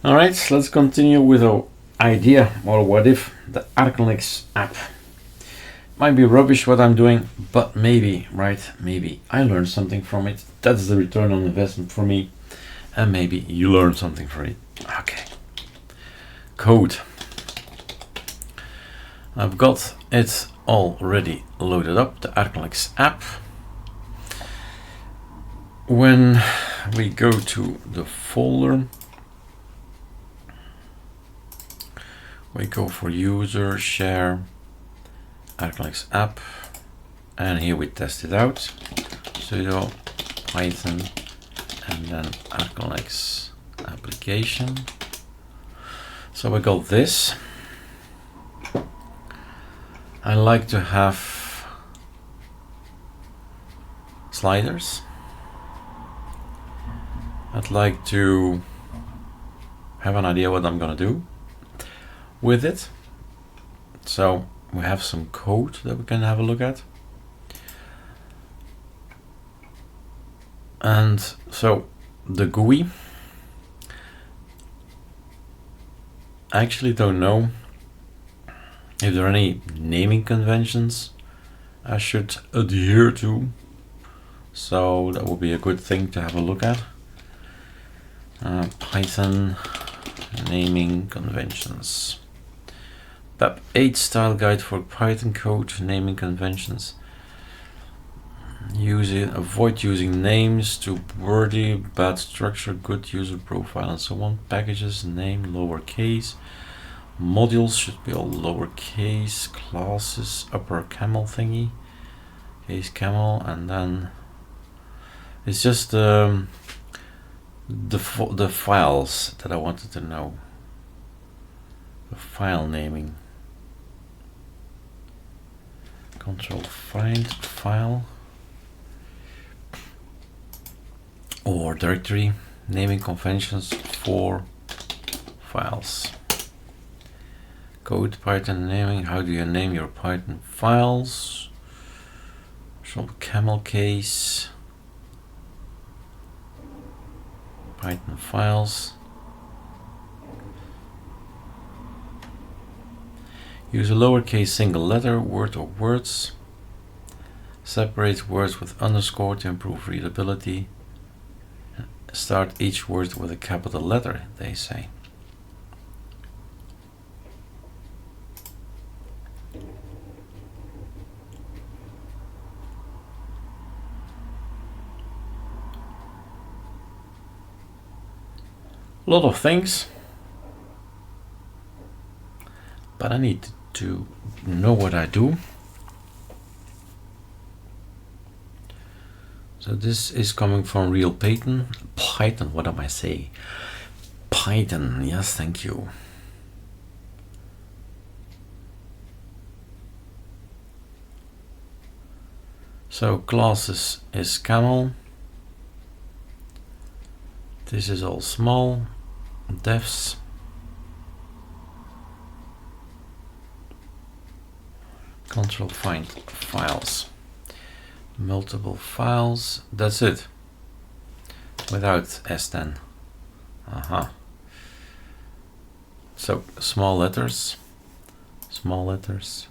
All right, let's continue with our idea, or what if the ArcoLinux app. Might be rubbish what I'm doing, but maybe, right, maybe I learned something from it. That's the return on investment for me. And maybe you learn something from it. Okay. Code. I've got it already loaded up, the ArcoLinux app. When we go to the folder, we go for user, share, ArcoLinux app, and here we test it out. Sudo Python and then ArcoLinux application. So we got this. I like to have sliders. I'd like to have an idea what I'm gonna do with it. So we have some code that we can have a look at. And so the GUI, I actually don't know if there are any naming conventions I should adhere to. So that would be a good thing to have a look at. Python naming conventions. PEP 8 style guide for Python code naming conventions. Avoid using names too wordy, bad structure, good user profile, and so on. Packages, name, lowercase. Modules should be all lowercase. Classes, upper camel thingy. Case camel, and then it's just the files that I wanted to know. The file naming. Control find file. Or directory naming conventions for files. Code Python naming. How do you name your Python files? Some camel case. Python files. Use a lowercase single letter, word or words. Separate words with underscore to improve readability. Start each word with a capital letter, they say. A lot of things, but I need to know what I do. So this is coming from real Python. What am I saying? Python, yes, thank you. So classes is camel. This is all small. Defs. Control find files. Multiple files. That's it. Without S10. So small letters. Small letters.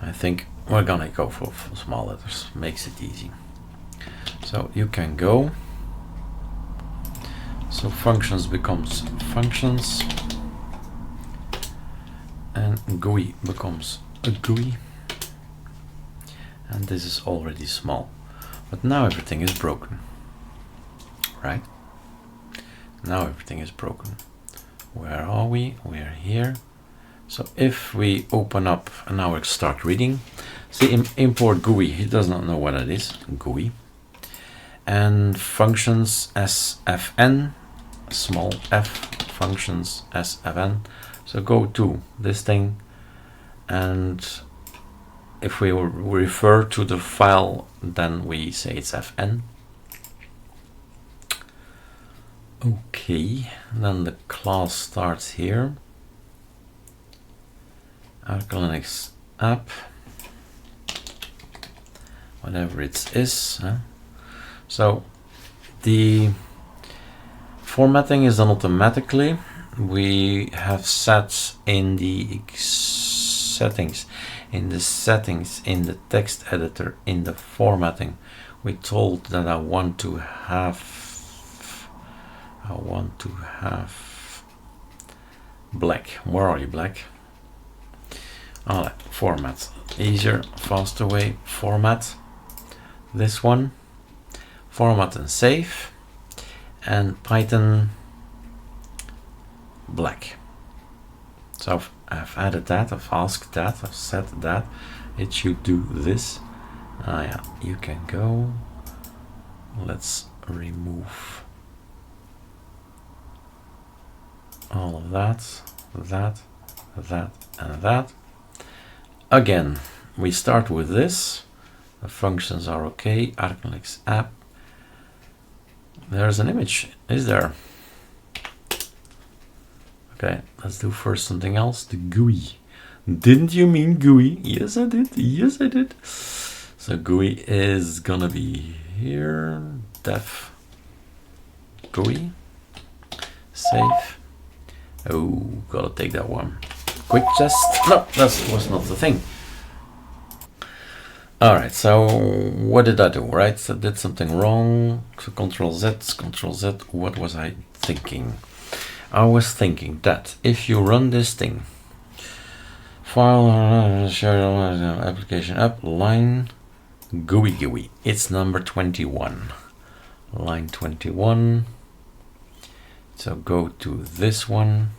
I think we're gonna go for small letters. Makes it easy. So you can go. So functions becomes functions. And GUI becomes a GUI. And this is already small. But now everything is broken. Right? Now everything is broken. Where are we? We're here. So if we open up, and now we start reading, see import GUI, he does not know what it is, GUI. And functions sfn, small f, functions sfn. So go to this thing, and if we refer to the file, then we say it's fn. Okay, then the class starts here. ArcoLinux App. whatever it is. So the formatting is done automatically. We have set in the settings, in the text editor, in the formatting, we told that I want to have black. Where are you, black? Oh, format, easier, faster way, format, this one, format and save, and Python black. So I've added that, I've asked that, I've set that, it should do this. Yeah, you can go, let's remove all of that, and that. Again, we start with this. The functions are okay. ArcoLinux App. There's an image, is there? Okay, let's do first something else. The GUI. Didn't you mean GUI? Yes, I did. Yes, I did. So GUI is gonna be here. Def GUI. Save. Oh, gotta take that one. Quick test. No, that was not the thing. All right, so what did I do? Right, so I did something wrong. So Control Z. What was I thinking? I was thinking that if you run this thing, file, share application app, line, GUI, it's number 21. Line 21. So go to this one.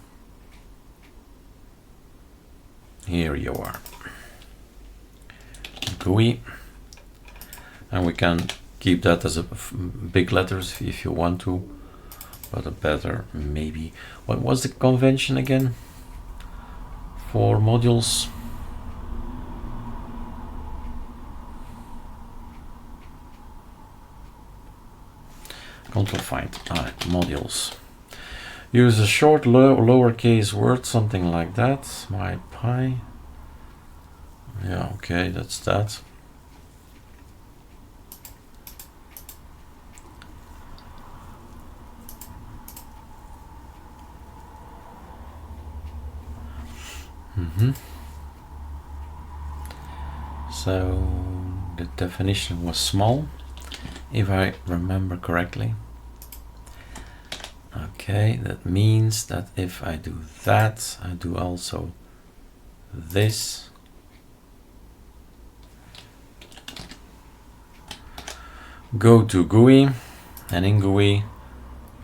Here you are. GUI. And we can keep that as a big letters if you want to, but a better maybe. What was the convention again for modules? Control find. All right, modules. Use a short lowercase word, something like that. My pi. Yeah, okay, that's that. So the definition was small, if I remember correctly. Okay, that means that if I do that, I do also this. Go to GUI, and in GUI,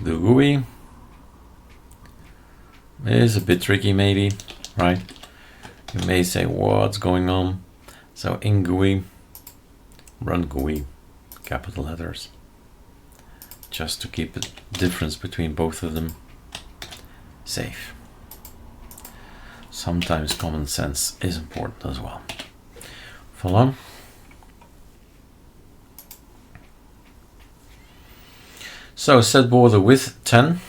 the GUI is a bit tricky maybe, right? You may say, what's going on? So in GUI, run GUI, capital letters, just to keep the difference between both of them safe. Sometimes common sense is important as well. Voila. So set border width 10,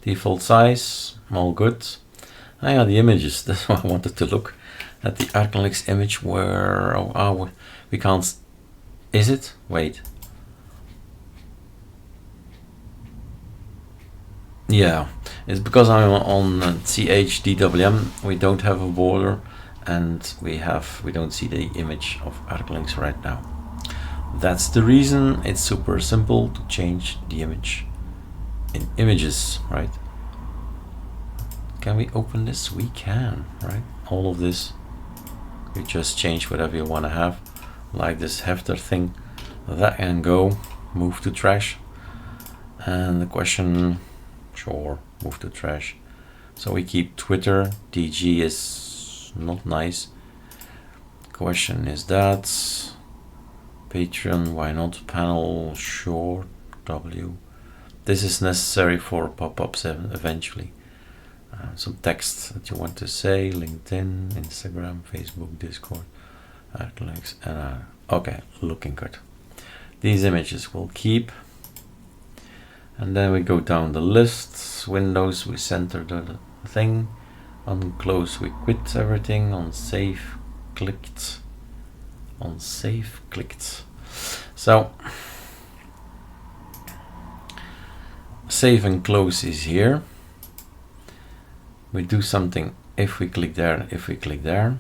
default size, all good. Yeah, the images, that's why I wanted to look at the ArcoLinux image where, we can't, is it? Wait. Yeah, it's because I'm on CHDWM, we don't have a border, and we don't see the image of ArcoLinux right now. That's the reason. It's super simple to change the image in images, right? Can we open this? We can, right? All of this, you just change whatever you want to have, like this hefter thing. That can go, move to trash. And the question, sure, move to trash. So we keep Twitter, DG is not nice. Question is that. Patreon, why not? Panel, sure, W. This is necessary for pop-ups eventually. Some text that you want to say, LinkedIn, Instagram, Facebook, Discord, ArcoLinux, and okay, looking good. These images we'll keep. And then we go down the list. Windows, we center the thing. On close, we quit everything. On save, clicked. on save clicked. So save and close is here. We do something if we click there, if we click there.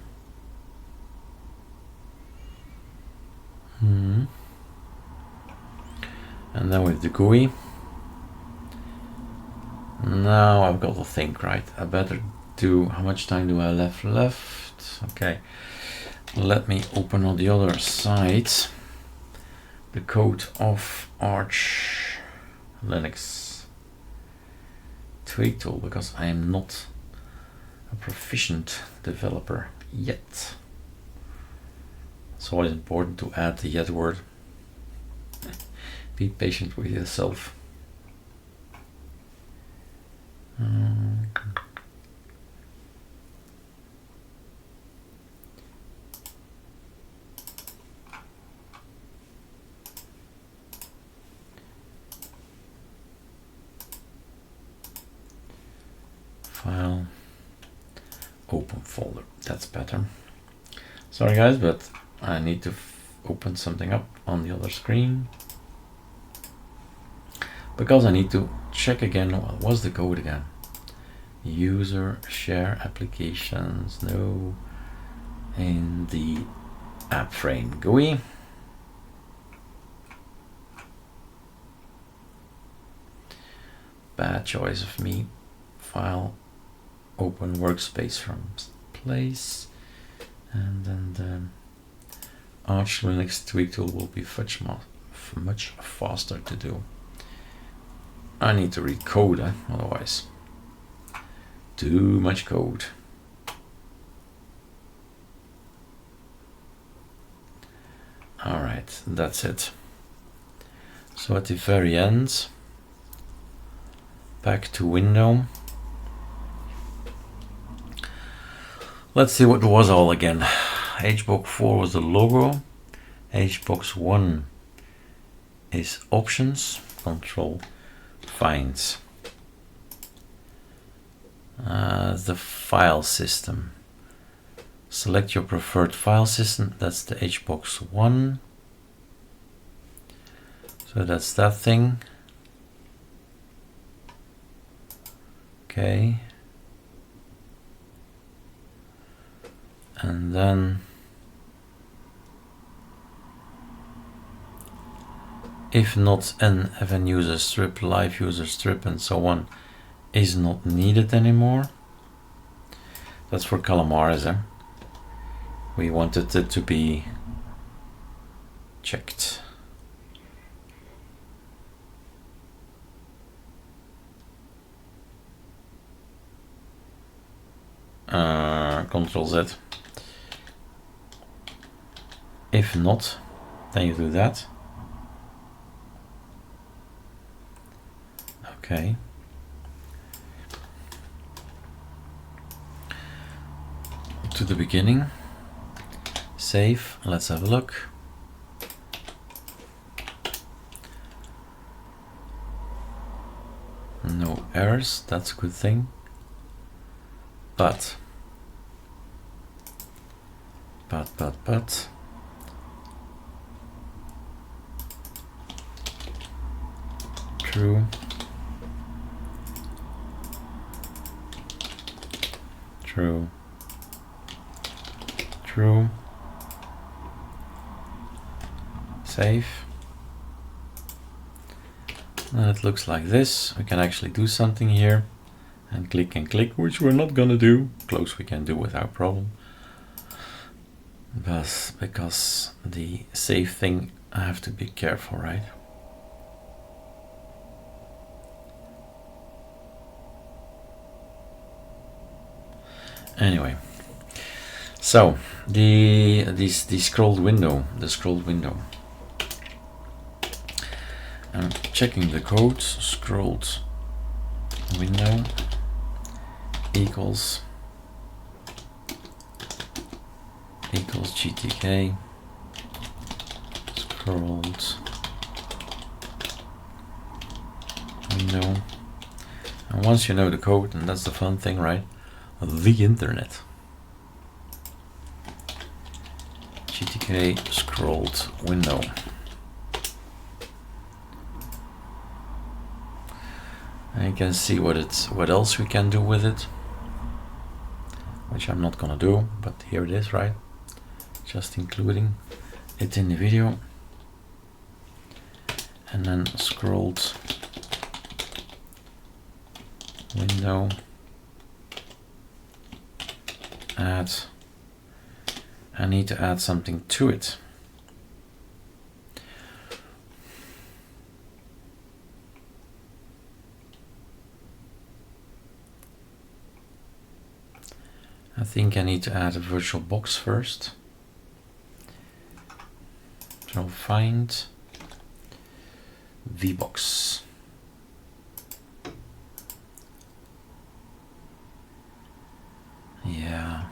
And then with the GUI. Now I've got to think, right? I better do, how much time do I left? Okay, let me open on the other side the code of ArcoLinux tweak tool, because I am not a proficient developer yet. It's always important to add the yet word. Be patient with yourself. File, open folder, that's better. Sorry guys, but I need to open something up on the other screen, because I need to check again what was the code again. User share applications, no, in the app frame GUI. Bad choice of me. File, open workspace from place, and then the ArcoLinux tweak tool will be much faster to do. I need to recode, otherwise too much code. All right, that's it. So at the very end, back to window. Let's see what was all again. HBox 4 was the logo. HBox 1 is options. Control finds. The file system. Select your preferred file system. That's the HBox 1. So that's that thing. Okay. And then if not fn user strip, live user strip, and so on is not needed anymore. That's for Calamares. We wanted it to be checked. Control Z. If not, then you do that. Okay. To the beginning. Save. Let's have a look. No errors. That's a good thing. But. True. True. True. Save. And it looks like this. We can actually do something here and click, which we're not gonna do. Close we can do without problem. But because the save thing, I have to be careful, right? Anyway, so the scrolled window, I'm checking the code. Scrolled window equals GTK scrolled window. And once you know the code, and that's the fun thing, right? The internet. GTK Okay, scrolled window. And you can see what else we can do with it, which I'm not gonna do, but here it is, right? Just including it in the video. And then scrolled window, add. I need to add something to it. I think I need to add a virtual box first. So find VBox. Yeah.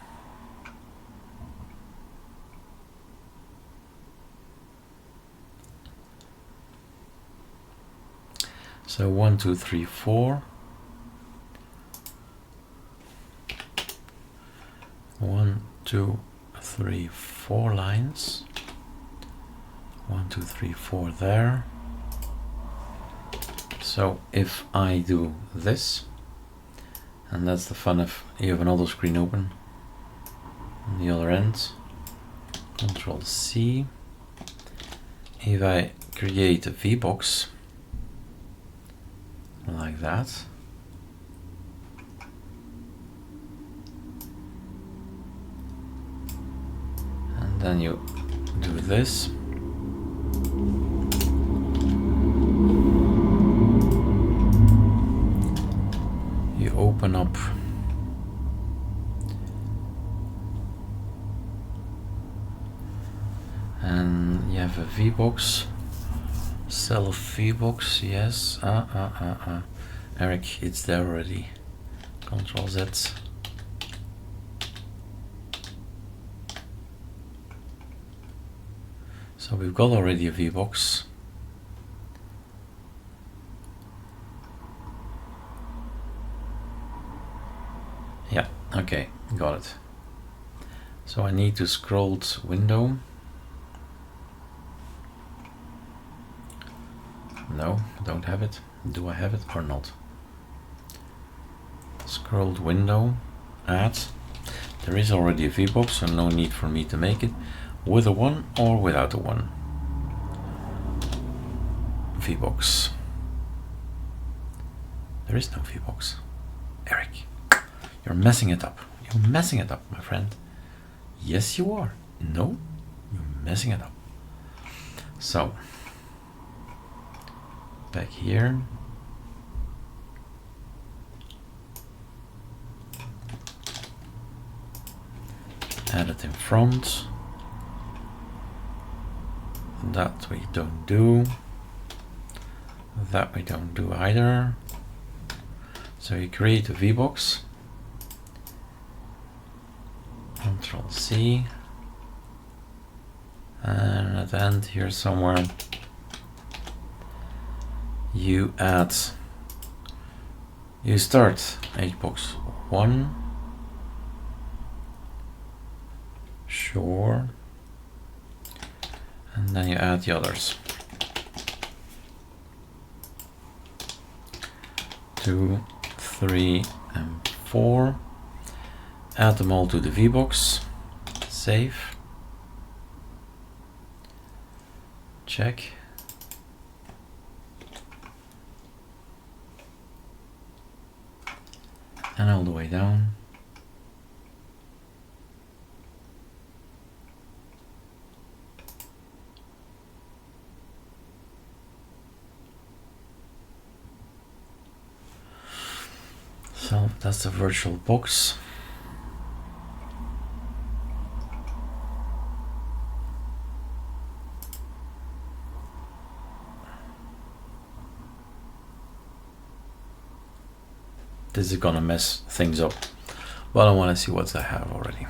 So 1, 2, 3, 4. 1, 2, 3, 4 lines. 1, 2, 3, 4 there. So if I do this, and that's the fun of you have another screen open on the other end, Control C. If I create a VBox like that, and then you do this, you open up and you have a VBox, self VBox, yes, Eric, it's there already. Control Z. So we've got already a VBox. Yeah, okay, got it. So I need to scroll to window. No, don't have it. Do I have it or not? Scrolled window, add. There is already a VBox, so no need for me to make it with a 1 or without a 1. VBox. There is no VBox. Eric, you're messing it up. You're messing it up, my friend. Yes, you are. No, you're messing it up. So, back here. Add it in front. That we don't do. That we don't do either. So you create a VBox. Control C. And at the end here somewhere, you add, you start HBox 1. Sure. And then you add the others. 2, 3, and 4. Add them all to the VBox. Save. Check. And all the way down. So that's the virtual box. This is gonna mess things up. Well, I want to see what I have already.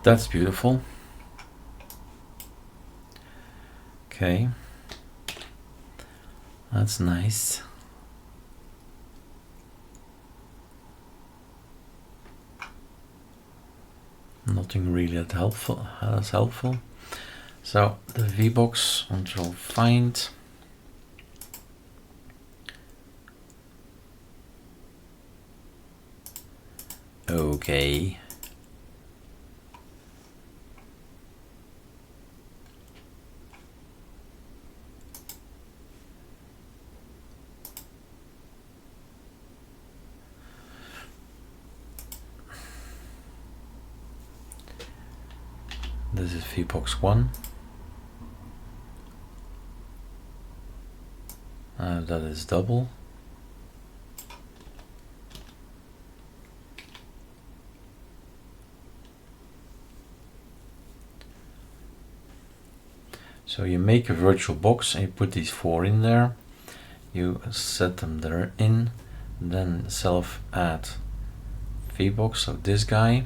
That's beautiful. Okay. That's nice. Nothing really that helpful. That's helpful. So the VBox, control find. Okay. This is VBox 1. That is double. So you make a virtual box and you put these 4 in there. You set them there in, then self add VBox, so this guy.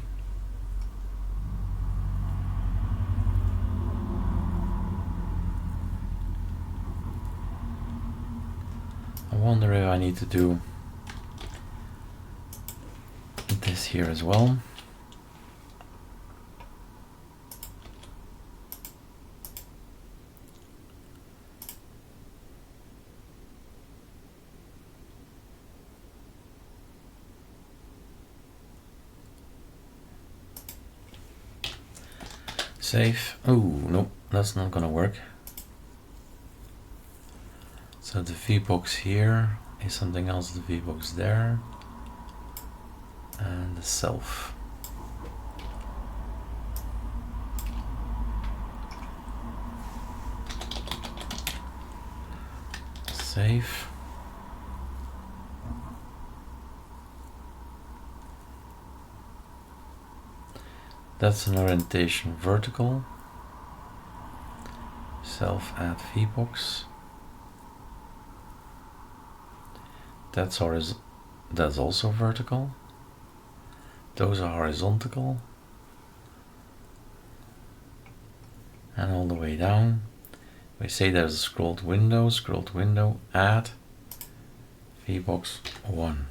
I wonder if I need to do this here as well. Save. Oh, no, that's not gonna work. So the VBox here is something else, the VBox there, and the self. Save. That's an orientation vertical. Self add VBox. That's also vertical. Those are horizontal. And all the way down, we say there's a scrolled window, add VBox 1.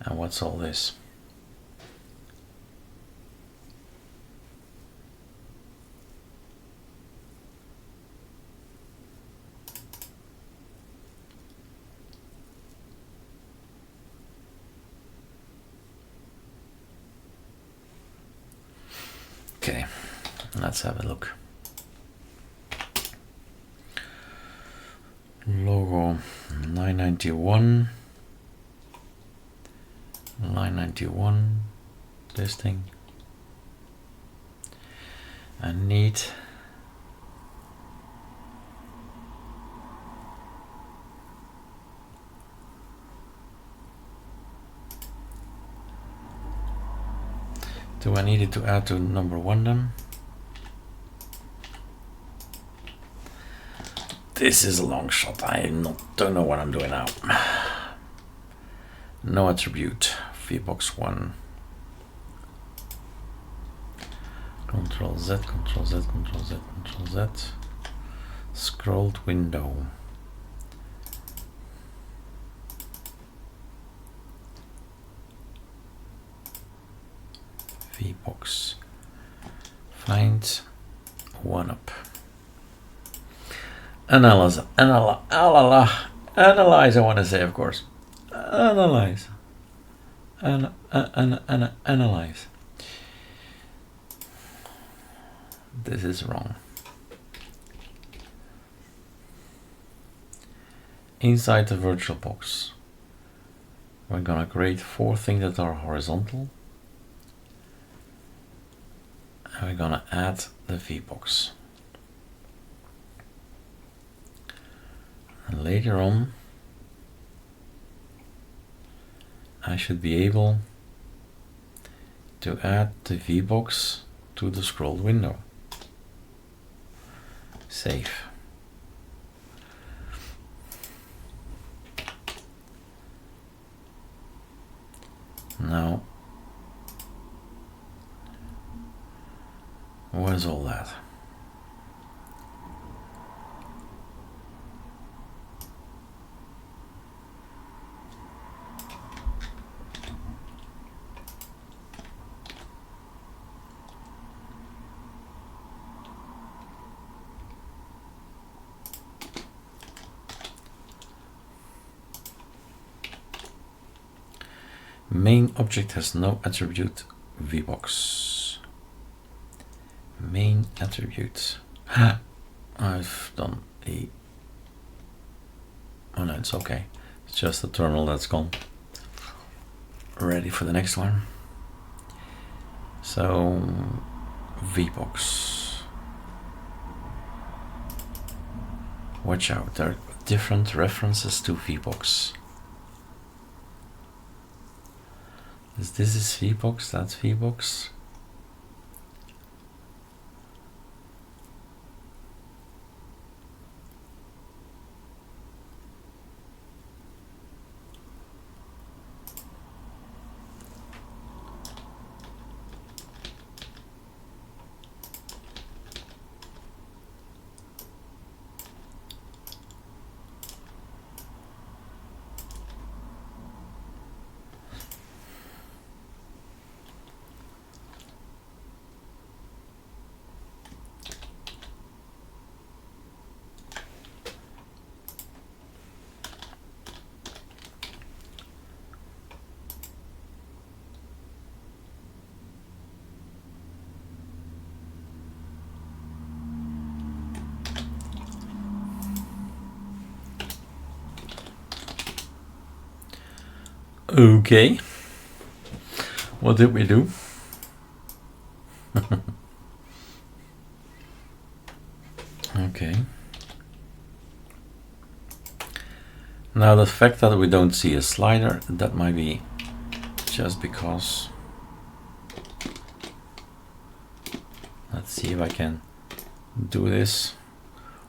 And what's all this? Okay, let's have a look. Logo 991, line 91, this thing. I need I need it to add to number 1 then? This is a long shot. I don't know what I'm doing now. No attribute. VBox 1. Control Z, Control Z, Control Z, Control Z. Scrolled window. VBox. Find 1 up. Analyze, I want to say, of course. Analyze. Analyze. This is wrong. Inside the virtual box, we're gonna create 4 things that are horizontal. And we're gonna add the VBox. And later on, I should be able to add the VBox to the scrolled window. Save. Now, what is all that? Main object has no attribute VBox. Main attribute. I've done a... Oh no, it's okay. It's just the terminal that's gone. Ready for the next one. So VBox. Watch out, there are different references to VBox. This is VBox, that's VBox. Okay, what did we do? Okay. Now the fact that we don't see a slider, that might be just because... Let's see if I can do this.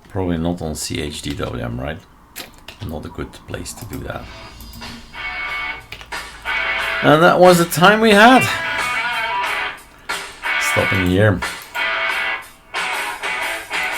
Probably not on CHDWM, right? Not a good place to do that. And that was the time we had. Stopping here.